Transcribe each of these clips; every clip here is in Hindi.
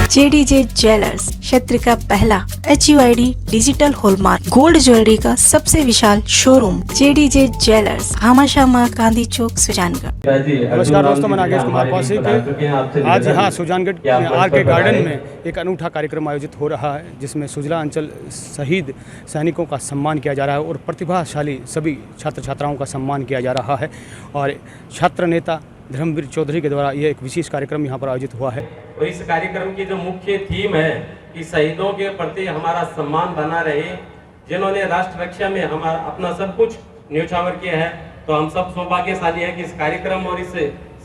जेडीजे ज्वेलर्स क्षेत्र का पहला HUID digital hallmark gold jewellery का सबसे विशाल शोरूम जेडीजे ज्वेलर्स, भामाशाह गांधी चौक, सुजानगढ़। नमस्कार दोस्तों, मैं नागेश कुमार कौशिक। आज यहाँ सुजानगढ़ में RK गार्डन में एक अनूठा कार्यक्रम आयोजित हो रहा है, जिसमें सुजला अंचल शहीद सैनिकों का सम्मान किया जा रहा है और प्रतिभाशाली सभी छात्र छात्राओं का सम्मान किया जा रहा है। और छात्र नेता धर्मवीर चौधरी के द्वारा यह एक विशेष कार्यक्रम यहाँ पर आयोजित हुआ है। तो इस कार्यक्रम की जो मुख्य थीम है कि शहीदों के प्रति हमारा सम्मान बना रहे, जिन्होंने राष्ट्र रक्षा में हमारा अपना सब कुछ न्यौछावर किया है। तो हम सब सौभाग्यशाली हैं कि इस कार्यक्रम और इस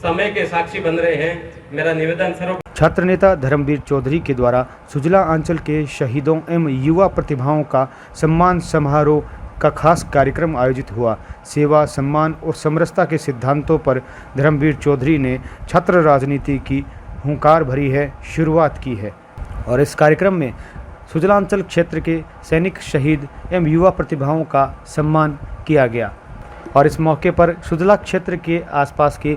समय के साक्षी बन रहे हैं। मेरा निवेदन सर्व छात्र नेता धर्मवीर चौधरी के द्वारा सुजला अंचल के शहीदों एवं युवा प्रतिभाओं का सम्मान समारोह का खास कार्यक्रम आयोजित हुआ। सेवा, सम्मान और समरसता के सिद्धांतों पर धर्मवीर चौधरी ने छात्र राजनीति की हुंकार भरी है शुरुआत की है। और इस कार्यक्रम में सुजलांचल क्षेत्र के सैनिक, शहीद एवं युवा प्रतिभाओं का सम्मान किया गया। और इस मौके पर सुजला क्षेत्र के आसपास के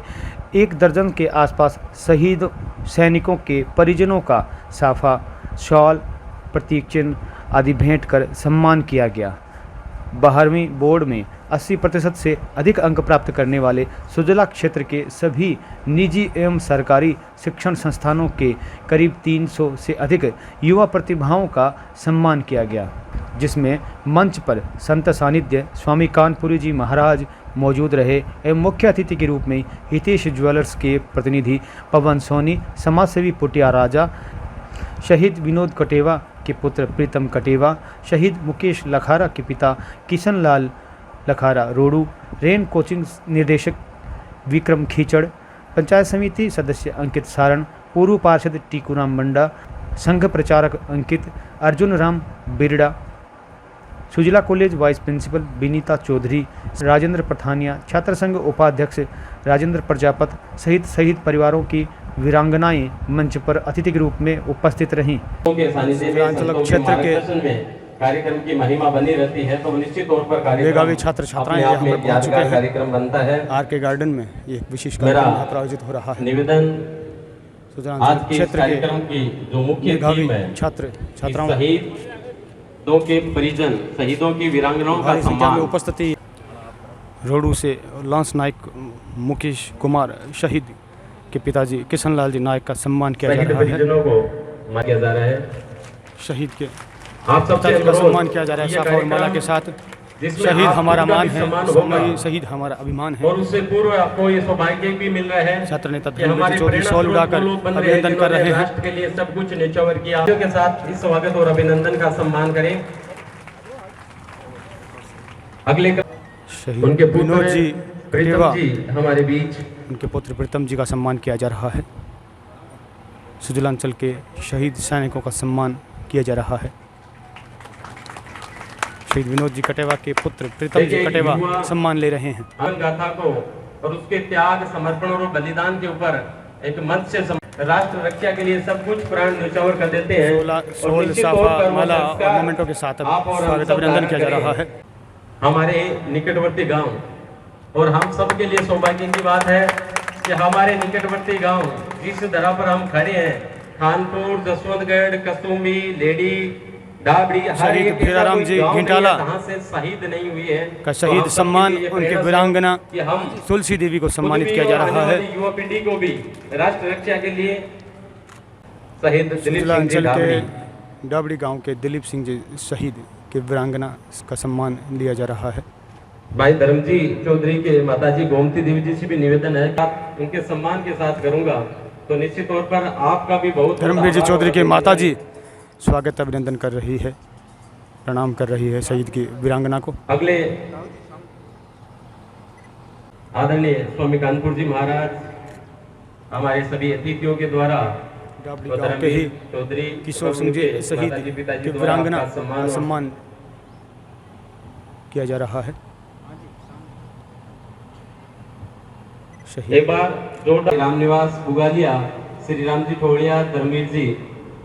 1 दर्जन के आसपास शहीद सैनिकों के परिजनों का साफा, शॉल, प्रतीक चिन्ह आदि भेंट कर सम्मान किया गया। 12वीं बोर्ड में 80% से अधिक अंक प्राप्त करने वाले सुजला क्षेत्र के सभी निजी एवं सरकारी शिक्षण संस्थानों के करीब 300 से अधिक युवा प्रतिभाओं का सम्मान किया गया, जिसमें मंच पर संत सानिध्य स्वामी कानपुरी जी महाराज मौजूद रहे एवं मुख्य अतिथि के रूप में हितेश ज्वेलर्स के प्रतिनिधि पवन सोनी, समाजसेवी पुटिया राजा, शहीद विनोद कटेवा के पुत्र प्रीतम कटेवा, शहीद मुकेश लखारा के पिता किशन लाल लखारा रोडू, रेन कोचिंग निर्देशक विक्रम खीचड़, पंचायत समिति सदस्य अंकित सारण, पूर्व पार्षद टीकूराम मंडा, संघ प्रचारक Ankit, Arjun Ram Birda, Sujala college vice principal Vinita Chaudhary, Rajendra Pradhaniya, छात्र संघ उपाध्यक्ष राजेंद्र प्रजापत सहित शहीद परिवारों की वीरांगनाएं मंच पर अतिथि के रूप में उपस्थित रहीं। क्षेत्र के कार्यक्रम की महिमा बनी रहती है, तो निश्चित तौर पर मेधावी छात्र छात्राएं यहाँ पर पहुंच चुके हैं। कार्यक्रम बनता है RK गार्डन में एक विशेष कार्यक्रम यहाँ पर आयोजित हो रहा है। निवेदन आज के क्षेत्र कार्यक्रम की जो मुख्य थीम है, छात्र छात्राओं शहीदों के परिजन, शहीदों की वीरांगनाओं का सम्मान। उपस्थिति रोडू से लांस नायक मुकेश कुमार शहीद के पिताजी किशन लाल जी नायक का सम्मान किया जा रहा है। किया जा रहा है शहीद के आप सबसे का सम्मान किया जा रहा है साफा और माला के साथ। शहीद हमारा मान है, शहीद हमारा अभिमान है। और उससे पूर्व आपको ये सौभाग्य भी मिल रहा है। छात्र नेता धर्मवीर चौधरी शॉल उड़ाकर अभिनंदन कर रहे हैं। राष्ट्र के लिए सब कुछ न्यौछावर किया के साथ इस स्वागत और अभिनंदन का सम्मान करें। अगले उनके विनोद जी प्रीतम जी हमारे बीच, उनके पुत्र प्रीतम जी का सम्मान किया जा रहा है। सुजलांचल के शहीद सैनिकों का सम्मान किया जा रहा है। शहीद विनोद जी कटेवा के पुत्र प्रीतम जी कटेवा सम्मान ले रहे हैं। गाथा को और उसके त्याग, समर्पण और बलिदान के ऊपर एक मंच से राष्ट्र रक्षा के लिए सब कुछ प्राण न्यौछावर कर देते हैं। शॉल, साफा, माला और मोमेंटों के साथ स्वागत अभिनंदन किया जा रहा है। हमारे निकटवर्ती गांव और हम सब के लिए सौभाग्य की बात है कि हमारे निकटवर्ती गांव जिस धरा पर हम खड़े हैं, खानपुर, जसवंतगढ़, कसुम्बी, लेडी, डाबड़ी, शहीद भीराराम जी घिंटाला से शहीद नहीं हुई है का शहीद सम्मान, उनके वीरांगना तुलसी देवी को सम्मानित किया जा रहा है। युवा पीढ़ी को भी राष्ट्र रक्षा के लिए शहीद दिलीप सिंह जी के डाबड़ी गांव के दिलीप सिंह जी शहीद के वीरांगना का सम्मान लिया जा रहा है। भाई धर्मजी चौधरी के माताजी गोमती देवी जी से भी निवेदन है, उनके सम्मान के साथ करूंगा। तो निश्चित तौर पर आपका भी बहुत धर्मवीर जी चौधरी के माताजी स्वागत अभिनंदन कर रही है, प्रणाम कर रही है शहीद की वीरांगना को। अगले आदरणीय स्वामी कानपुर जी महाराज हमारे सभी अतिथियों के द्वारा के ही चौधरी किशोर सिंह जी शहीद की वीरांगना का सम्मान किया जा रहा है। एक बार जोरदार राम निवास बुगालिया, श्री राम जी ठोड़िया, धर्मवीर जी,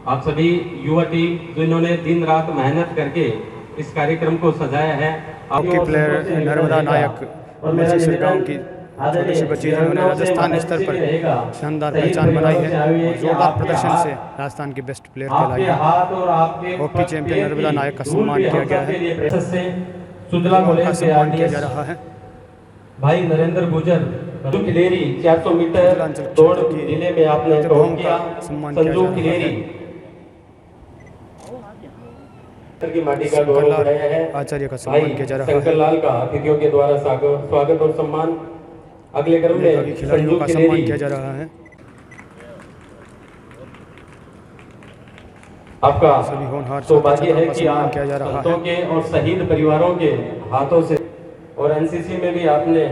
आप सभी युवा टीम जिन्होंने दिन रात मेहनत करके इस कार्यक्रम को सजाया है। आपके प्लेयर नर्मदा नायक गांव की छोटे से बच्चे जिन्होंने राजस्थान स्तर पर शानदार पहचान बनाई है और जोरदार प्रदर्शन से राजस्थान के बेस्ट प्लेयर कहलाई है। हॉकी चैंपियन नर्मदा नायक का सम्मान किया गया है, उनका सम्मान किया जा रहा है। भाई नरेंद्र गुजर खिलेरी 400 मीटर दौड़ जिले में आपने टॉप किया। संजू खिलेरी की माटी का गौरव बढ़ाया है। आचार्य का सम्मान किया जा रहा है। शंकर लाल का अतिथियों के द्वारा स्वागत और सम्मान। अगले क्रम में खिलाड़ियों का सम्मान किया जा रहा है। आपका सभी होनहार सौभाग्य है का कि सम्मान आप किया जा रहा संतों है। के और शहीद परिवारों के हाथों से और एनसीसी में भी आपने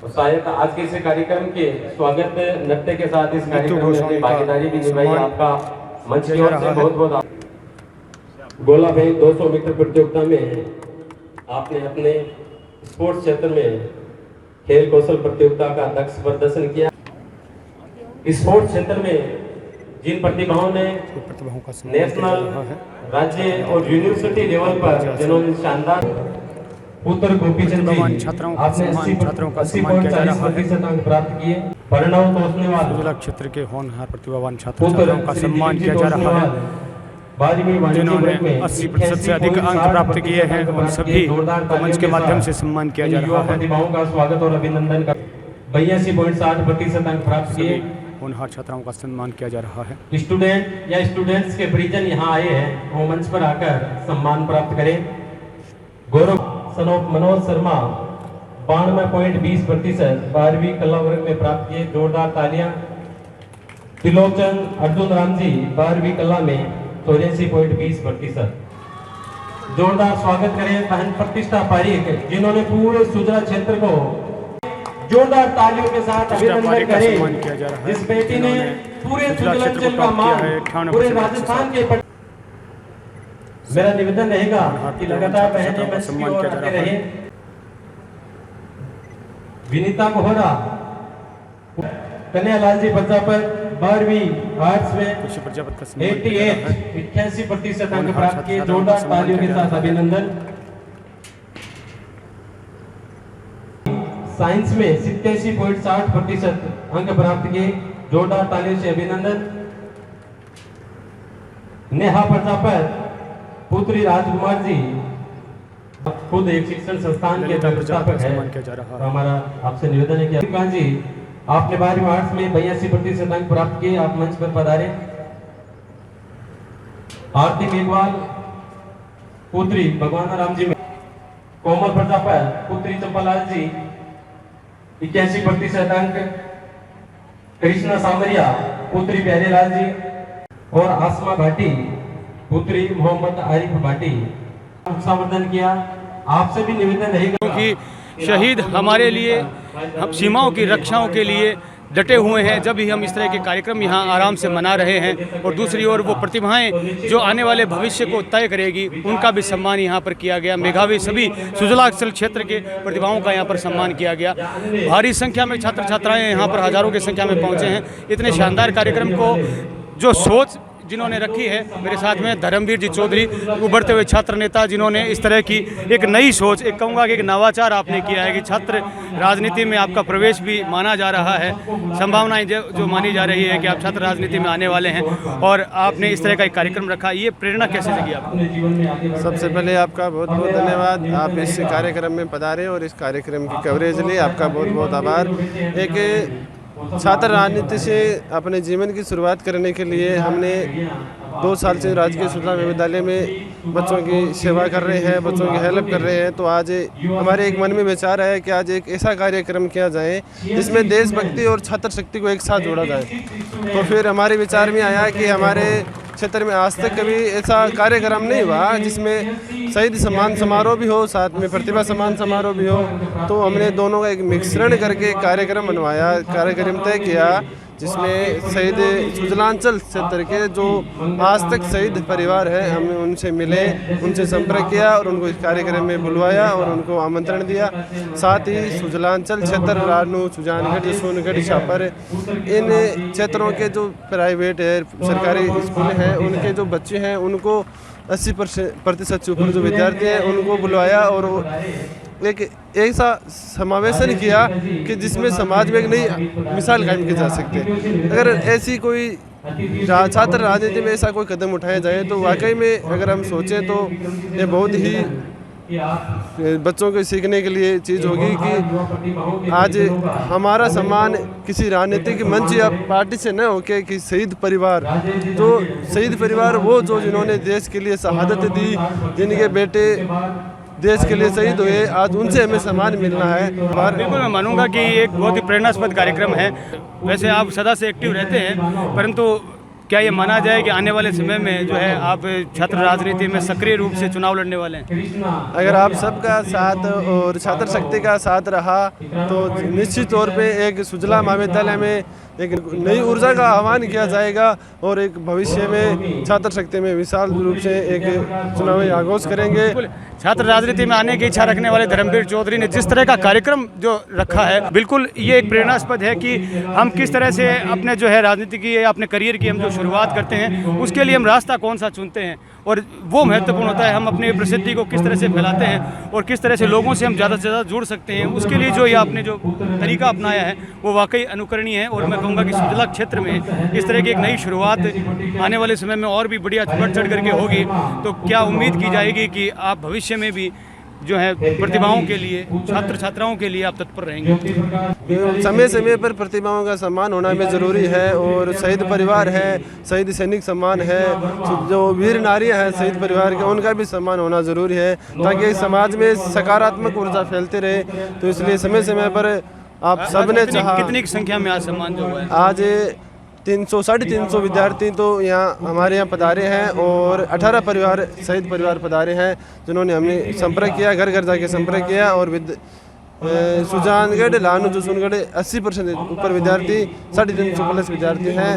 शायद आज के इस कार्यक्रम के स्वागत नृत्य के साथ इस कार्यक्रम में अपनी भागीदारी भी निभाई। आपका मंच की ओर से बहुत बहुत गोला फेंक 200 मीटर प्रतियोगिता में आपने अपने स्पोर्ट्स क्षेत्र में खेल कौशल प्रतियोगिता का दक्ष प्रदर्शन किया। स्पोर्ट्स क्षेत्र में जिन प्रतिभाओं ने नेशनल, राज्य और यूनिवर्सिटी लेवल पर जिन्होंने शानदार उत्तर गोपीचंद जी छात्रों आपने छात्रों का सम्मान किया जा रहा है। अंक प्राप्त किए। परिणाम तोषनेवाल जिला क्षेत्र के होनहार प्रतिभावान छात्रों का सम्मान किया जा रहा है, जिन्होंने 80% से अधिक अंक प्राप्त किए हैं और सभी को मंच के माध्यम से सम्मान किया जा रहा है। प्रतिभाओं का स्वागत और अभिनंदन का 82.60% अंक प्राप्त किए। होनहार छात्राओं का सम्मान किया जा रहा है। स्टूडेंट या स्टूडेंट्स के परिजन यहाँ आए हैं, वो मंच पर आकर सम्मान प्राप्त करें। गौरव सनोप मनोज शर्मा 92.20% 12वीं कला वर्ग में प्राप्त किए, जोरदार तालियां। त्रिलोचन अर्जुन राम जी 12वीं कला में 84.20%। जोरदार स्वागत करें बहन प्रतिष्ठा पारीक, जिन्होंने पूरे सुजला क्षेत्र को जोरदार तालियों के साथ अभिनंदन करें। जिस बेटी ने पूरे सुजलांचल का मान पूरे राजस्थान के मेरा निवेदन रहेगा कि लगातार बहनें मंच की ओर आते रहे। विनीता कोहरा कन्हैयालाल जी प्रजापत 12वीं आर्ट्स में 88% अंक प्राप्त किए, जोरदार तालियों के साथ अभिनंदन। साइंस में 87.60% अंक प्राप्त किए, जोरदार तालियों से अभिनंदन। नेहा प्रजापत पुत्री राजकुमार जी खुद एक शिक्षण संस्थान के व्यवस्थापक है। हमारा आपसे निवेदन है कि कान जी आपने 12वीं आर्ट्स में 82% अंक प्राप्त किए, आप मंच पर पधारे। आरती मेघवाल पुत्री भगवान राम जी में। कोमल प्रजापत पुत्री चंपालाल जी 81% अंक। कृष्णा सामरिया पुत्री प्यारेलाल जी और आसमा भाटी पुत्री मोहम्मद आरिफ भाटी संवर्धन किया। आपसे भी निवेदन रहेगा क्योंकि शहीद हमारे लिए, हम सीमाओं की रक्षाओं के लिए डटे हुए हैं। जब भी हम इस तरह के कार्यक्रम यहाँ आराम से मना रहे हैं और दूसरी ओर वो प्रतिभाएं जो आने वाले भविष्य को तय करेगी, उनका भी सम्मान यहाँ पर किया गया। मेधावी सभी सुजलांचल क्षेत्र के प्रतिभाओं का यहाँ पर सम्मान किया गया। भारी संख्या में छात्र छात्राएं यहाँ पर हजारों की संख्या में पहुँचे हैं। इतने शानदार कार्यक्रम को जो सोच जिन्होंने रखी है, मेरे साथ में धर्मवीर जी चौधरी, उभरते हुए छात्र नेता, जिन्होंने इस तरह की एक नई सोच, एक कहूँगा कि एक नवाचार आपने किया है कि छात्र राजनीति में आपका प्रवेश भी माना जा रहा है। संभावनाएं जो मानी जा रही है कि आप छात्र राजनीति में आने वाले हैं और आपने इस तरह का एक कार्यक्रम रखा, ये प्रेरणा कैसे जगी आपको? सबसे पहले आपका बहुत बहुत धन्यवाद, आप इस कार्यक्रम में पधारे और इस कार्यक्रम की कवरेज लिए आपका बहुत बहुत आभार। एक छात्र राजनीति से अपने जीवन की शुरुआत करने के लिए हमने 2 साल से राजकीय सुजला विश्वविद्यालय में बच्चों की सेवा कर रहे हैं, बच्चों की हेल्प कर रहे हैं। तो आज हमारे एक मन में विचार है कि आज एक ऐसा कार्यक्रम किया जाए जिसमें देशभक्ति और छात्र शक्ति को एक साथ जोड़ा जाए। तो फिर हमारे विचार में आया कि हमारे क्षेत्र में आज तक कभी ऐसा कार्यक्रम नहीं हुआ जिसमें शहीद सम्मान समारोह भी हो, साथ में प्रतिभा सम्मान समारोह भी हो। तो हमने दोनों का एक मिश्रण करके कार्यक्रम बनवाया, कार्यक्रम तय किया, जिसमें शहीद सुजलांचल क्षेत्र के जो आज तक शहीद परिवार है, हमने उनसे मिले, उनसे संपर्क किया और उनको इस कार्यक्रम में बुलवाया और उनको आमंत्रण दिया। साथ ही सुजलांचल क्षेत्र, रानू, सुजानगढ़, सोनगढ़, छापर, इन क्षेत्रों के जो प्राइवेट है, सरकारी स्कूल हैं, उनके जो बच्चे हैं उनको 80% से ऊपर जो विद्यार्थी हैं उनको बुलवाया और एक ऐसा समावेशन किया कि जिसमें समाज में एक नई मिसाल कायम की जा सकती है। अगर ऐसी कोई छात्र राजनीति में ऐसा कोई कदम उठाया जाए तो वाकई में अगर हम सोचें तो ये बहुत ही बच्चों को सीखने के लिए चीज़ होगी कि आज हमारा सम्मान किसी राजनीतिक मंच या पार्टी से न होके कि शहीद परिवार, तो शहीद परिवार वो जो जिन्होंने देश के लिए शहादत दी, जिनके बेटे देश के लिए शहीद हुए, आज उनसे हमें सम्मान मिलना है। बिल्कुल मैं मानूंगा कि ये एक बहुत ही प्रेरणास्पद कार्यक्रम है। वैसे आप सदा से एक्टिव रहते हैं, परंतु क्या ये माना जाए कि आने वाले समय में जो है आप छात्र राजनीति में सक्रिय रूप से चुनाव लड़ने वाले हैं? अगर आप सबका साथ और छात्र शक्ति का साथ रहा तो निश्चित तौर पे एक सुजला महाविद्यालय में एक नई ऊर्जा का आह्वान किया जाएगा और एक भविष्य में छात्र शक्ति में विशाल रूप से एक चुनावी आगोश करेंगे। छात्र राजनीति में आने की इच्छा रखने वाले धर्मवीर चौधरी ने जिस तरह का कार्यक्रम जो रखा है, बिल्कुल ये एक प्रेरणास्पद है कि हम किस तरह से अपने जो है राजनीति की या अपने करियर की हम जो शुरुआत करते हैं उसके लिए हम रास्ता कौन सा चुनते हैं, और वो महत्वपूर्ण होता है। हम अपनी प्रसिद्धि को किस तरह से फैलाते हैं और किस तरह से लोगों से हम ज़्यादा से ज़्यादा जुड़ सकते हैं, उसके लिए जो ये आपने जो तरीका अपनाया है वो वाकई अनुकरणीय है। और मैं कहूँगा कि सुजला क्षेत्र में इस तरह की एक नई शुरुआत आने वाले समय में और भी बढ़िया बढ़ चढ़ करके होगी, तो क्या उम्मीद की जाएगी कि आप भविष्य में भी जो है प्रतिभाओं के लिए, छात्र छात्राओं के लिए आप तत्पर रहेंगे? समय समय पर प्रतिभाओं का सम्मान होना भी ज़रूरी है, और शहीद परिवार है, शहीद सैनिक सम्मान है, जो वीर नारियां हैं शहीद परिवार के, उनका भी सम्मान होना ज़रूरी है ताकि समाज में सकारात्मक ऊर्जा फैलती रहे। तो इसलिए समय समय पर आप सबने चाहा। कितनी संख्या में आज सम्मान जो हुआ है? आज 300-350 विद्यार्थी तो यहाँ हमारे यहाँ पधारे हैं और 18 परिवार शहीद परिवार पधारे हैं, जिन्होंने हमने संपर्क किया, घर घर जाके संपर्क किया। और सुजानगढ़, लानू, जोसुनगढ़ 80% ऊपर विद्यार्थी, 350 प्लस विद्यार्थी हैं।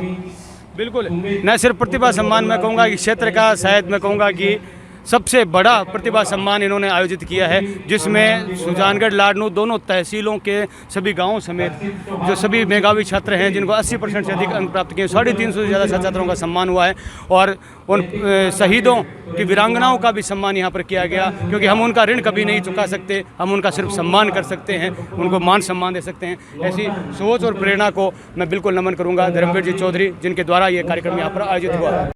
बिल्कुल, न सिर्फ प्रतिभा सम्मान मैं कहूँगा कि क्षेत्र का, शायद मैं कहूँगा कि सबसे बड़ा प्रतिभा सम्मान इन्होंने आयोजित किया है, जिसमें सुजानगढ़, लाडनू दोनों तहसीलों के सभी गांवों समेत जो सभी मेधावी छात्र हैं जिनको 80% से अधिक अंक प्राप्त किए, 350 से ज़्यादा छात्रों का सम्मान हुआ है। और उन शहीदों की वीरांगनाओं का भी सम्मान यहाँ पर किया गया, क्योंकि हम उनका ऋण कभी नहीं चुका सकते, हम उनका सिर्फ सम्मान कर सकते हैं, उनको मान सम्मान दे सकते हैं। ऐसी सोच और प्रेरणा को मैं बिल्कुल नमन करूँगा धर्मवीर जी चौधरी, जिनके द्वारा ये कार्यक्रम यहाँ पर आयोजित हुआ है।